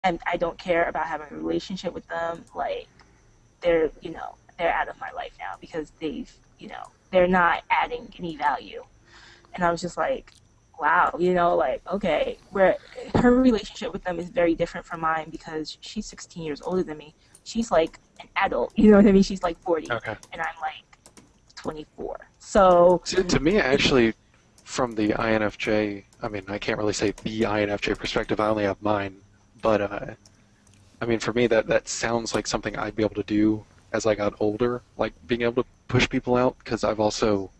and I don't care about having a relationship with them. Like they're out of my life now because they're not adding any value. And I was just like, wow, like, okay, where her relationship with them is very different from mine because she's 16 years older than me. She's like an adult, you know what I mean? She's like 40 Okay. and I'm like 24. So To me, it's actually, from the INFJ, I mean, I can't really say the INFJ perspective. I only have mine, but I mean, for me, that sounds like something I'd be able to do as I got older, like being able to push people out, because I've also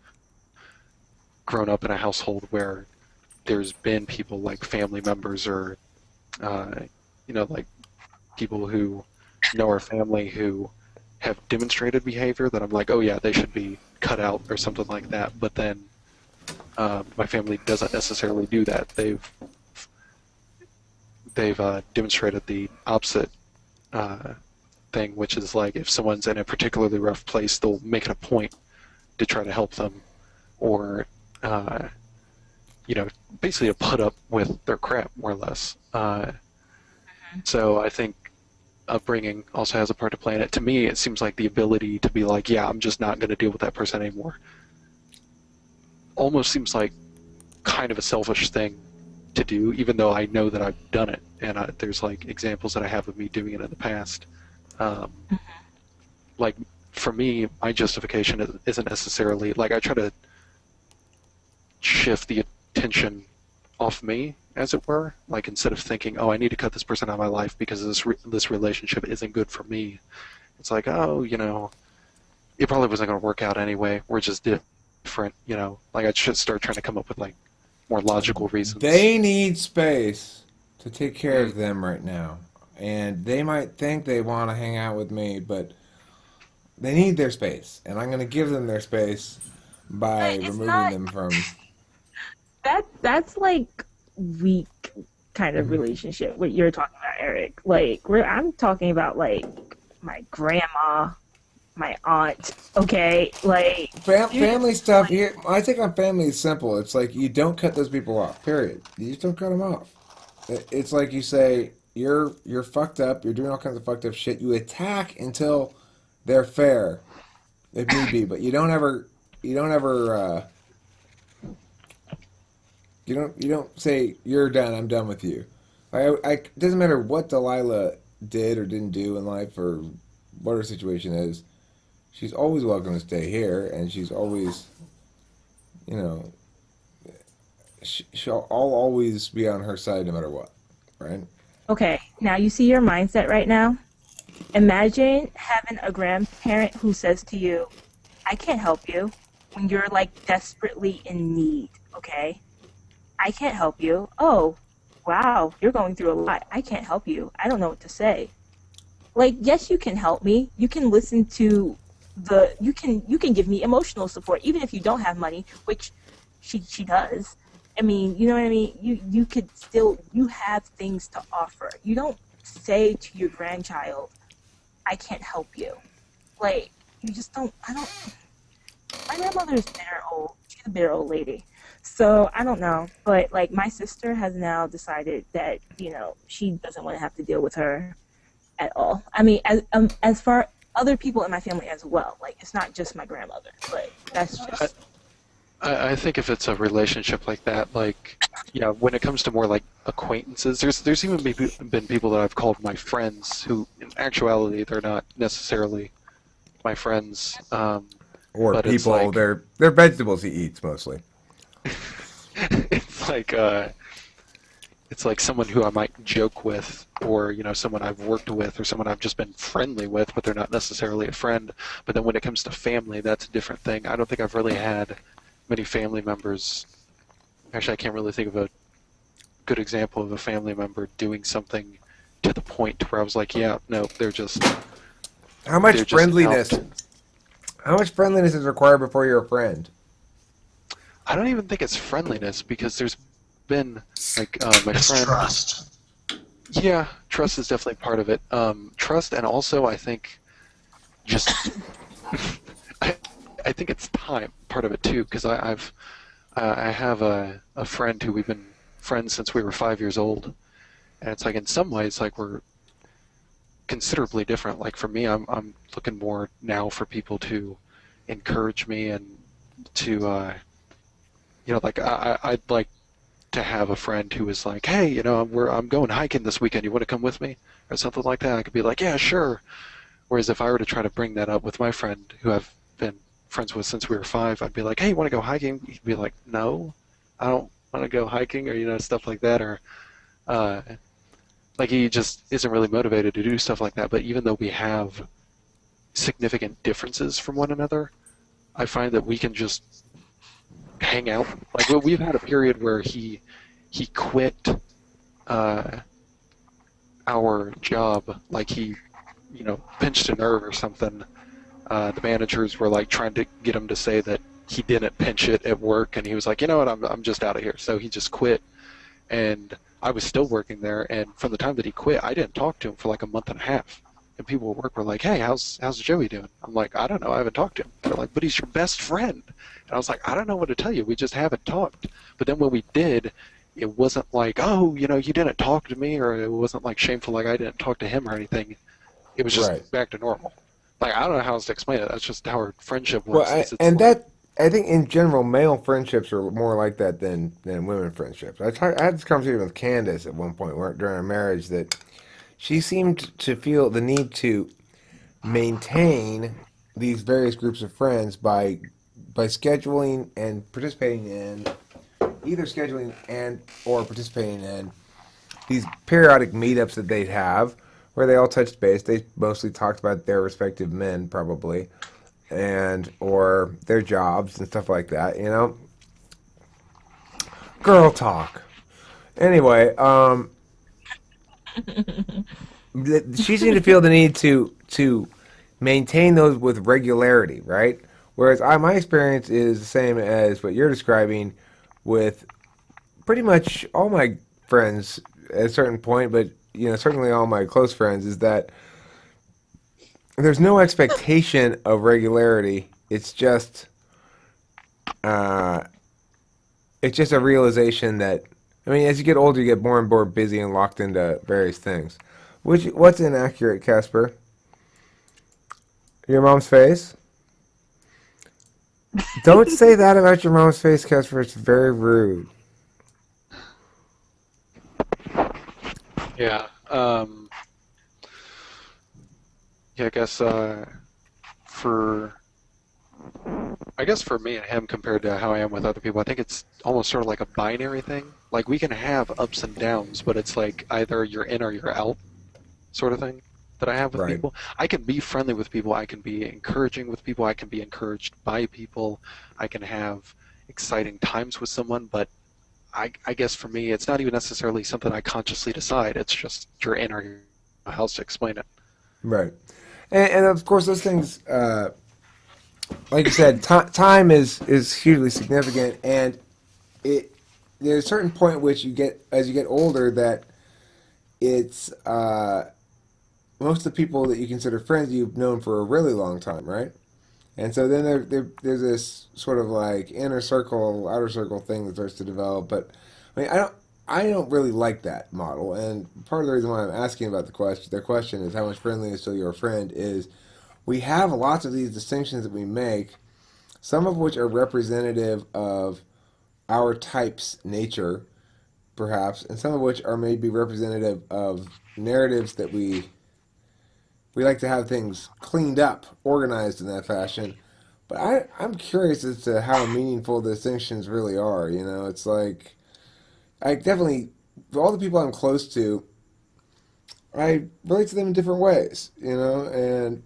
grown up in a household where there's been people like family members or uh, like people who know our family who have demonstrated behavior that I'm like, oh yeah, they should be cut out or something like that. But then my family doesn't necessarily do that. They've demonstrated the opposite uh, thing, which is like if someone's in a particularly rough place, they'll make it a point to try to help them, or uh, you know, basically to put up with their crap more or less. So I think upbringing also has a part to play in it. To me, it seems like the ability to be like, yeah, I'm just not going to deal with that person anymore, almost seems like kind of a selfish thing to do, even though I know that I've done it, and there's like examples that I have of me doing it in the past. Um, like for me, my justification isn't necessarily like I try to shift the attention off me, as it were. Like instead of thinking, oh, I need to cut this person out of my life because this relationship isn't good for me. It's like, oh, it probably wasn't going to work out anyway. We're just different. Like I should start trying to come up with like more logical reasons. They need space to take care Mm, of them right now. And they might think they want to hang out with me, but they need their space. And I'm going to give them their space by but it's removing not them from. that's like weak kind of Mhm. relationship what you're talking about, Eric. Like where I'm talking about like my grandma, my aunt, okay? Like you're just Family stuff like here. My take on family is simple. It's like you don't cut those people off. Period. You just don't cut them off. It's like you say you're fucked up. You're doing all kinds of fucked up shit. You attack until they're fair, if need be. But you don't ever you don't say you're done. I'm done with you. It doesn't matter what Delilah did or didn't do in life or what her situation is. She's always welcome to stay here, and she's always, you know, I'll always be on her side no matter what, right? okay, now you see your mindset right now? Imagine having a grandparent who says to you, I can't help you when you're like desperately in need, okay? I can't help you. Oh, wow, you're going through a lot. I can't help you. I don't know what to say. Like, yes, you can help me. You can listen to you can give me emotional support even if you don't have money, which she does. I mean, you know what I mean? You could still you have things to offer. You don't say to your grandchild, I can't help you. Like, you just don't I don't my grandmother is bitter old. She's a bitter old lady. So I don't know. But like my sister has now decided that, she doesn't want to have to deal with her at all. I mean, as far other people in my family as well. Like it's not just my grandmother, but that's I, just I think if it's a relationship like that, like, when it comes to more like acquaintances, there's even been people that I've called my friends who, in actuality, they're not necessarily my friends. Or But it's people, like they're vegetables he eats mostly. it's like it's like someone who I might joke with, or someone I've worked with, or someone I've just been friendly with, but they're not necessarily a friend. But then when it comes to family, that's a different thing. I don't think I've really had many family members. Actually, I can't really think of a good example of a family member doing something to the point where I was like, yeah, no, How much they're just out. friendliness? How much friendliness is required before you're a friend? I don't even think it's friendliness because there's been like my It's friend. trust. Yeah, trust is definitely part of it. Trust, and also I think just I, I think it's time part of it too because I have a friend who we've been friends since we were 5 years old, And it's like in some ways, like we're considerably different. Like for me, I'm looking more now for people to encourage me and to like I'd like to have a friend who was like, hey, I'm going hiking this weekend. You want to come with me or something like that? I could be like, yeah, sure. Whereas if I were to try to bring that up with my friend who I've been friends with since we were 5, I'd be like, hey, you want to go hiking? He'd be like, no, I don't want to go hiking, or stuff like that, or uh, like he just isn't really motivated to do stuff like that. But even though we have significant differences from one another, I find that we can just hang out. Like we've had a period where he quit uh, our job, like he pinched a nerve or something. The managers were like trying to get him to say that he didn't pinch it at work, and he was like, you know what, I'm just out of here. So he just quit, and I was still working there. And from the time that he quit, I didn't talk to him for like a month and a half. And people at work were like, hey, how's Joey doing? I'm like, I don't know, I haven't talked to him. They're like, but he's your best friend. And I was like, I don't know what to tell you. We just haven't talked. But then when we did, it wasn't like, oh, you didn't talk to me, or it wasn't like shameful, like I didn't talk to him or anything. It was Right. just back to normal. Like, I don't know how else to explain it. That's just how our friendship Well, works. It's and like, that I think in general, male friendships are more like that than women friendships. I had this conversation with Candace at one point during our marriage that she seemed to feel the need to maintain these various groups of friends by scheduling and participating in either scheduling and or participating in these periodic meetups that they'd have where they all touched base. They mostly talked about their respective men, probably, and or their jobs and stuff like that. Girl talk. Anyway, she seemed to feel the need to maintain those with regularity, right? Whereas my experience is the same as what you're describing with pretty much all my friends at a certain point, but certainly all my close friends, is that there's no expectation of regularity. Uh, it's just a realization that, I mean, as you get older, you get more and more busy and locked into various things. What's inaccurate, Casper? Your mom's face? Don't say that about your mom's face, Casper. It's very rude. yeah. Yeah, for I guess for me and him compared to how I am with other people, I think it's almost sort of like a binary thing. Like we can have ups and downs, but it's like either you're in or you're out sort of thing that I have with Right. people. I can be friendly with people, I can be encouraging with people, I can be encouraged by people, I can have exciting times with someone, but I guess for me, it's not even necessarily something I consciously decide. It's just you're in or you're out. How else to explain it? Right. And of course, those things, like you said, time is hugely significant, and it there's a certain point which you get as you get older that it's most of the people that you consider friends you've known for a really long time, right? And so then there's this sort of like inner circle, outer circle thing that starts to develop. But I mean, I don't really like that model. And part of the reason why I'm asking about the question is how much friendly is still your friend is we have lots of these distinctions that we make, some of which are representative of our type's nature, perhaps, and some of which are maybe representative of narratives that we like to have things cleaned up, organized in that fashion. But I'm curious as to how meaningful the distinctions really are. It's like I definitely, for all the people I'm close to, I relate to them in different ways. And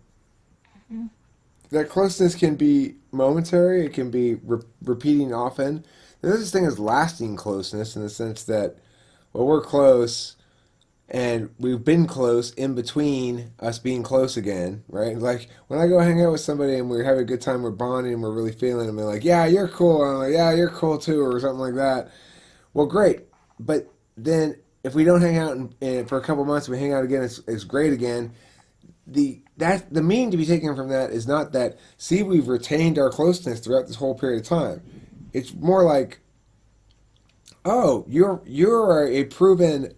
that closeness can be momentary. It can be repeating often. There's this thing as lasting closeness in the sense that, well, we're close and we've been close in between us being close again, right? Like when I go hang out with somebody and we're having a good time, we're bonding, and we're really feeling, and they're like, "Yeah, you're cool," and I'm like, "Yeah, you're cool too," or something like that. Well, great, but then if we don't hang out for a couple months, we hang out again, it's great again. The meaning to be taken from that is not that, see, we've retained our closeness throughout this whole period of time. It's more like, oh, you're a proven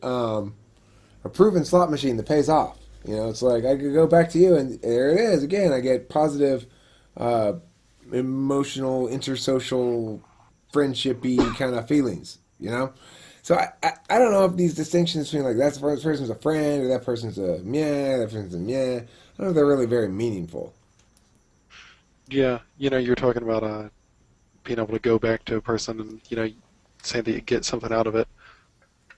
a proven slot machine that pays off. You know, it's like I could go back to you, and there it is again. I get positive, emotional, intersocial, friendshipy kind of feelings. You know, so I don't know if these distinctions between like that person's a friend or that person's a meh, that person's a meh. I don't know if they're really very meaningful. Yeah, you're talking about being able to go back to a person and saying that you get something out of it.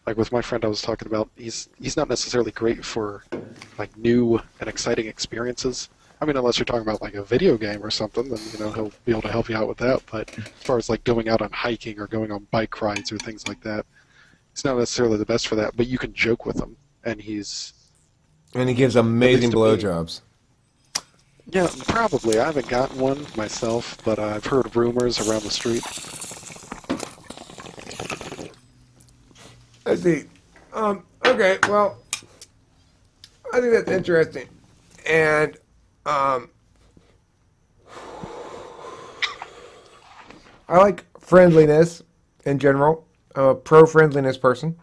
Like with my friend I was talking about, he's not necessarily great for like new and exciting experiences. I mean, unless you're talking about like a video game or something, then he'll be able to help you out with that. But as far as like going out on hiking or going on bike rides or things like that, he's not necessarily the best for that. But you can joke with him, and he gives amazing blowjobs. Yeah, probably. I haven't gotten one myself, but I've heard rumors around the street. I see. Okay, well, I think that's interesting. And, I like friendliness in general. I'm a pro-friendliness person.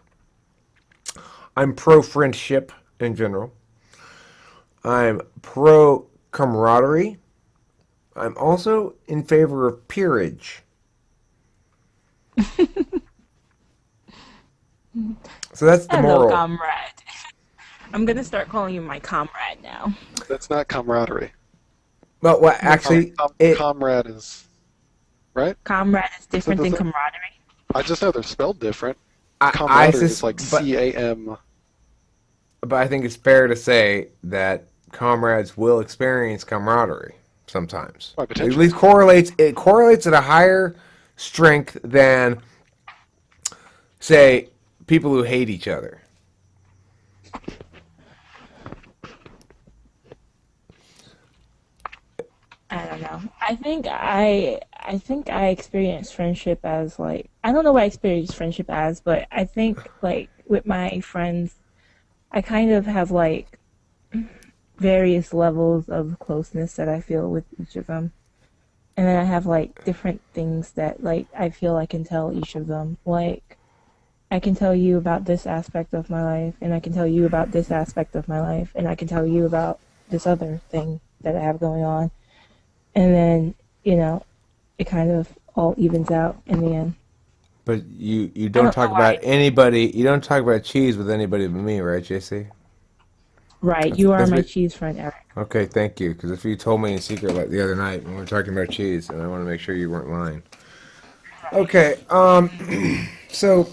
I'm pro-friendship in general. I'm pro-camaraderie. I'm also in favor of peerage. So that's the Hello, moral. comrade. I'm gonna start calling you my comrade now. That's not camaraderie. Well, actually, comrade is right. Comrade is different than thing? camaraderie. I just know they're spelled different. I Camaraderie is like CAM. But I think it's fair to say that comrades will experience camaraderie sometimes. At least it correlates at a higher strength than, say, people who hate each other. I don't know. I think I experienced friendship as like, I don't know what I experienced friendship as, but I think like with my friends, I kind of have like various levels of closeness that I feel with each of them. And then I have like different things that like I feel I can tell each of them. Like I can tell you about this aspect of my life, and I can tell you about this aspect of my life, and I can tell you about this other thing that I have going on. And then, it kind of all evens out in the end. But you don't talk about anybody, you don't talk about cheese with anybody but me, right, JC? Right, you are my cheese friend, Eric. Okay, thank you. Because if you told me in secret like the other night when we were talking about cheese, and I want to make sure you weren't lying. Okay, so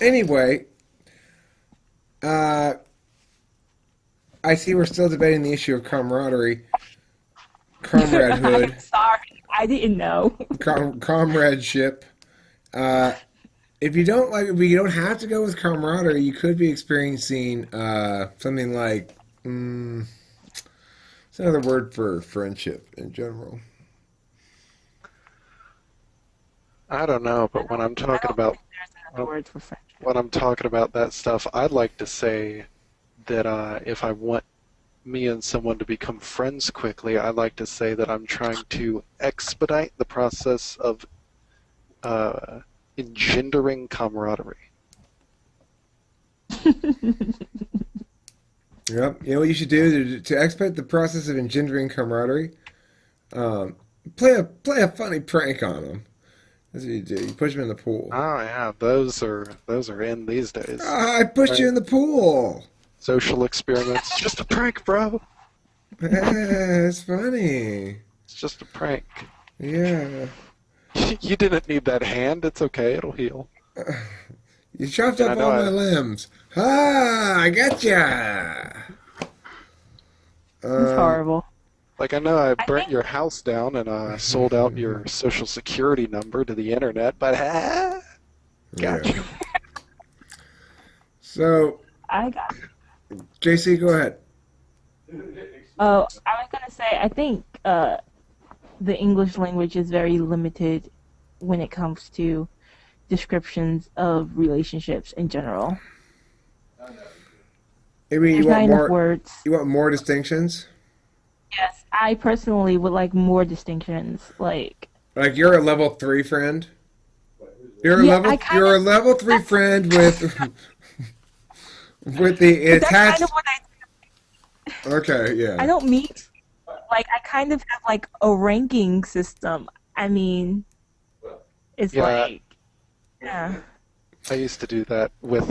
anyway, I see we're still debating the issue of camaraderie, comradehood. I'm sorry, I didn't know. Comradeship. If you don't have to go with camaraderie, you could be experiencing something like it's another word for friendship in general. I don't know, but when I'm talking about that stuff, I'd like to say that if I want me and someone to become friends quickly, I like to say that I'm trying to expedite the process of engendering camaraderie. Yep. You know what you should do to expedite the process of engendering camaraderie? Play a funny prank on them. That's what you do. You push them in the pool. Oh yeah, those are in these days. I pushed you in the pool. Social experiments. Just a prank, bro. It's funny. It's just a prank. Yeah. You didn't need that hand. It's okay. It'll heal. You chopped up all my limbs. Ah, I gotcha. It's horrible. Like I know I burnt your house down and sold out your social security number to the internet, but got you. So I got it. JC, go ahead. Oh, I was gonna say I think the English language is very limited when it comes to descriptions of relationships in general. I mean, There's not enough words. You want more distinctions? Yes, I personally would like more distinctions. Like you're a level 3 friend. You're a level 3 friend with With the But that's kind of attached. what Okay, I yeah. don't mean. Like I kind of have like a ranking system. I mean, it's Yeah, like, yeah. I used to do that with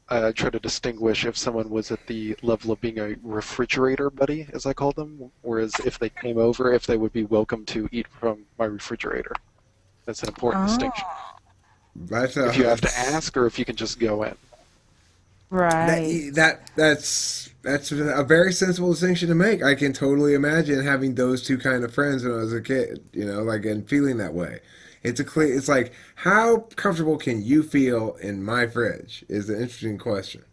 I try to distinguish if someone was at the level of being a refrigerator buddy, as I call them, whereas if they came over, if they would be welcome to eat from my refrigerator. That's an important distinction. Oh, That's If you have to that's ask or if you can just go in. that right. that's a very sensible distinction to make. I can totally imagine having those two kind of friends when I was a kid, like and feeling that way. It's like how comfortable can you feel in my fridge is an interesting question.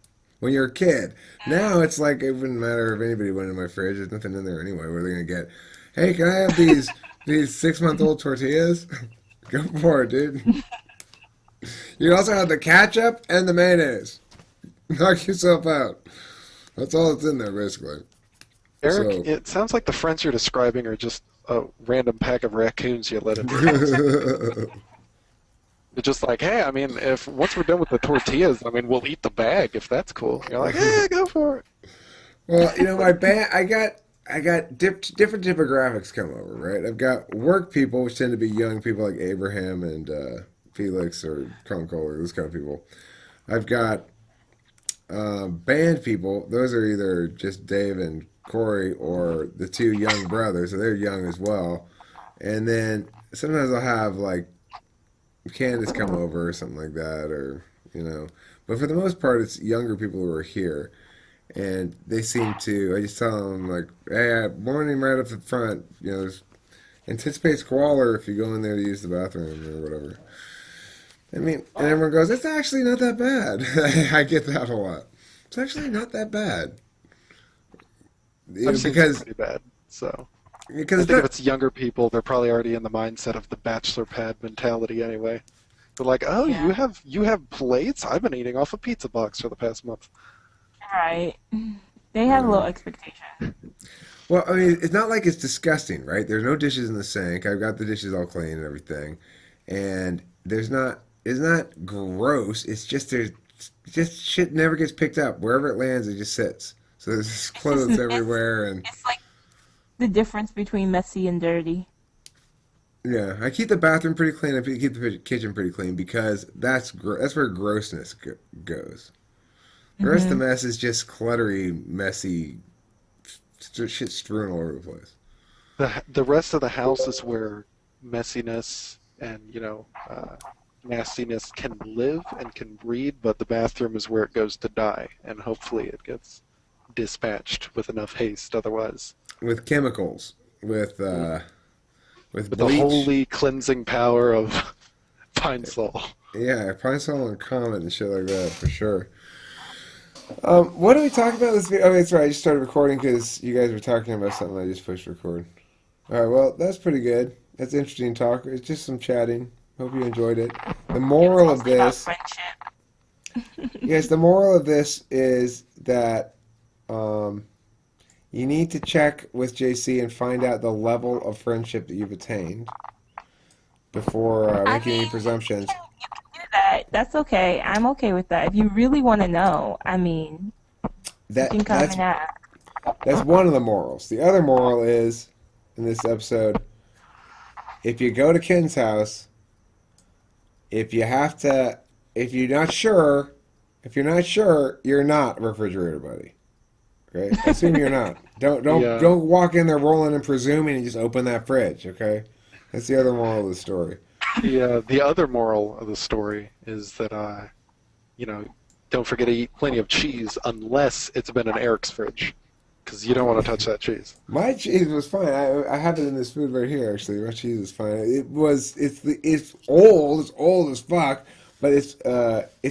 When you're a kid, now it's like it wouldn't matter if anybody went in my fridge. There's nothing in there anyway. What are they gonna get? Hey, can I have these 6 month old tortillas? Go for it, dude. You also have the ketchup and the mayonnaise. Knock yourself out. That's all that's in there, basically. Eric, So, it sounds like the friends you're describing are just a random pack of raccoons you let into your house. It's just like, hey, I mean, if once we're done with the tortillas, I mean, we'll eat the bag if that's cool. You're like, hey, go for it. well, my band, I got different demographics come over, right? I've got work people, which tend to be young people like Abraham and Felix or Conkle or those kind of people. I've got band people. Those are either just Dave and Corey or the two young brothers, so they're young as well. And then sometimes I'll have like Candace come over or something like that, or you know. But for the most part, it's younger people who are here, and they seem to. I just tell them like, "Hey, I'm warning right up the front. Anticipate squalor if you go in there to use the bathroom or whatever." I mean, and everyone goes, "It's actually not that bad." I get that a lot. It's actually not that bad. I've seen some Because pretty bad. So I it's think if not. it's younger people, they're probably already in the mindset of the bachelor pad mentality anyway. They're like, oh, Yeah. you have plates? I've been eating off a pizza box for the past month. Right. They have low Uh, expectation. well, I mean, it's not like it's disgusting, right? There's no dishes in the sink. I've got the dishes all clean and everything, and there's not. It's not gross. It's just there's just shit never gets picked up. Wherever it lands, it just sits. So there's just It's just clothes everywhere, and it's like the difference between messy and dirty. yeah, I keep the bathroom pretty clean. I keep the kitchen pretty clean because that's where grossness goes. The rest of Hmm. the mess is just cluttery, messy shit strewn all over the place. The rest of the house is where messiness and nastiness can live and can breed, but the bathroom is where it goes to die, and hopefully it gets dispatched with enough haste. Otherwise, With chemicals, with with the bleach, holy cleansing power of Pine Sol. yeah, Pine Sol and Comet and shit like that for sure. What did we talk about this video? Oh, that's right. I just started recording because you guys were talking about something. I just pushed record. All right, well, that's pretty good. That's interesting talk. It's just some chatting. Hope you enjoyed it. The It was moral of mostly about this, friendship. yes, the moral of this is that um, you need to check with JC and find out the level of friendship that you've attained before I making any mean, presumptions. you can do that. That's okay. I'm okay with that. If you really want to know, I mean, you That can come that's and ask. that's one of the morals. The other moral is in this episode, if you go to Ken's house, if you have to, if you're not sure, you're not a refrigerator buddy. Okay, assume you're not. Don't The don't don't walk in there rolling and presuming and just open that fridge. Okay, that's the other moral of the story. the other moral of the story is that you know, don't forget to eat plenty of cheese unless it's been in Eric's fridge, because you don't want to touch that cheese. My cheese was fine. I have it in this food right here. Actually, my cheese is fine. It's old. It's old as fuck, but it's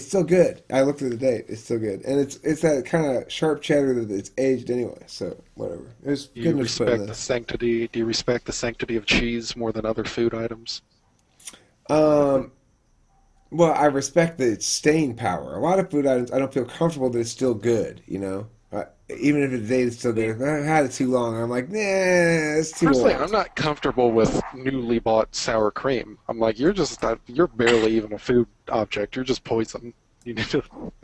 still good. I looked at the date. It's still good, and it's that kind of sharp cheddar that it's aged anyway. So whatever. It was Do good you enough to put in respect the this. sanctity? Do you respect the sanctity of cheese more than other food items? Um, well, I respect the staying power. A lot of food items, I don't feel comfortable that it's still good. Even if it's dated, it's still good. If I've had it too long, I'm like, nah, it's too Personally, I'm old. not comfortable with newly bought sour cream. I'm like, you're barely even a food object. You're just poison. You need to.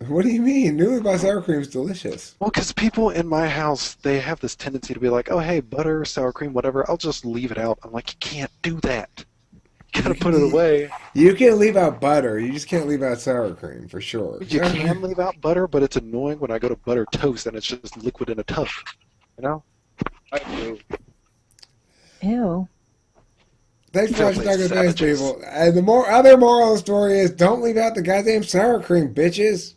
What do you mean? Newly bought sour cream is delicious. Well, because people in my house, they have this tendency to be like, oh, hey, butter, sour cream, whatever, I'll just leave it out. I'm like, you can't do that. You gotta put it away. You can leave out butter. You just can't leave out sour cream for sure. You can leave out butter, but it's annoying when I go to butter toast and it's just liquid in a tub. You know? I do. Ew. Thanks for watching Definitely Talking Thanks, savages. people. And the other moral of the story is don't leave out the goddamn sour cream, bitches.